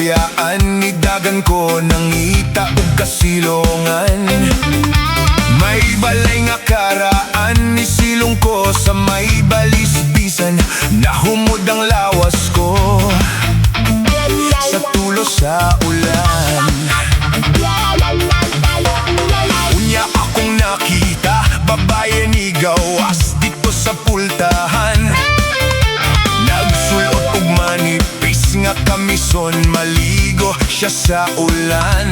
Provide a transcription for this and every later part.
biyaan ni dagan ko nangita ug kasilongan. May balay nga karaan ni silong ko sa may balisbisan. Nahumod ang lawas ko sa tulo sa ulan. Unya akong nakita, babae ni gawas dito sa pultahan. Nagsulot og manipis nga kamison, maligo siya sa ulan.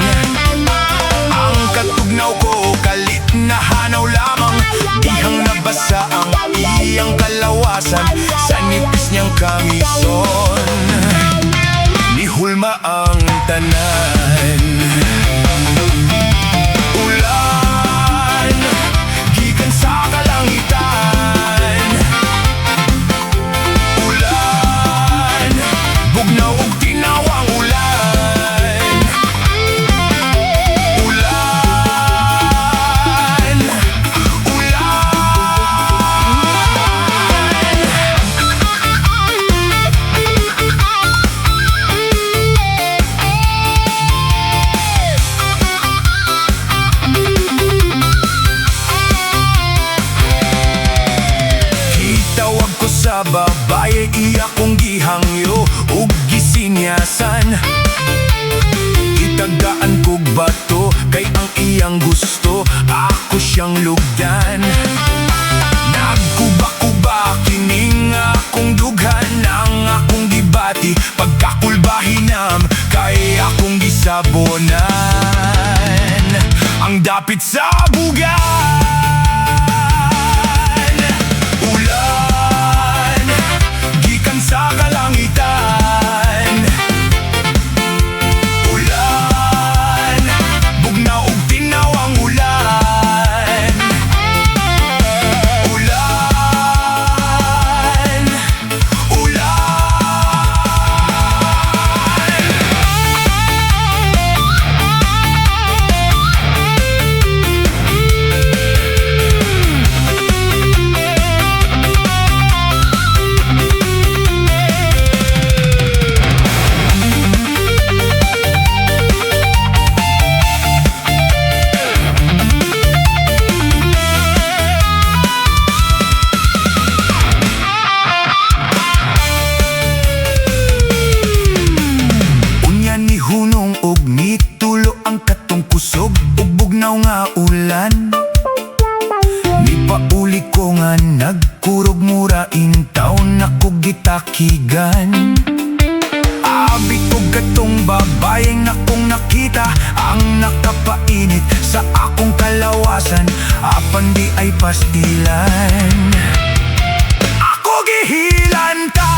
Ang katugnaw ko kalit na hanaw lamang, ihang nabasa ang iyang kalawasan sa nipis niyang kamison. Nihulma ang tanan. Ulan, gikan sa kalangitan. Ulan, bugnaw ug tinawang ulan. Ulan, gitawag ko sa babae, iya kong gihangyo ug gisinyasan. Itagaan kog bato kay ang iyang gusto, ako siyang lugdan. Nagkuba-kuba kining akong dughan, ang akong gibati pagkakulbahinam kay akong gisabonan. Ang dapit sa bugan. Ulan, gikan sa kalangitan. Ulan, bugnaw ug tinawang ulan. Ulan, kusog ug bugnaw nga ulan. Nipauli ko nga nagkurog mura intaw na ko gitakigan. Abi ko gatong babayeng akong nakita, ang nakapainit sa akong kalawasan, apan di ay pastilan. Ako gihilan ta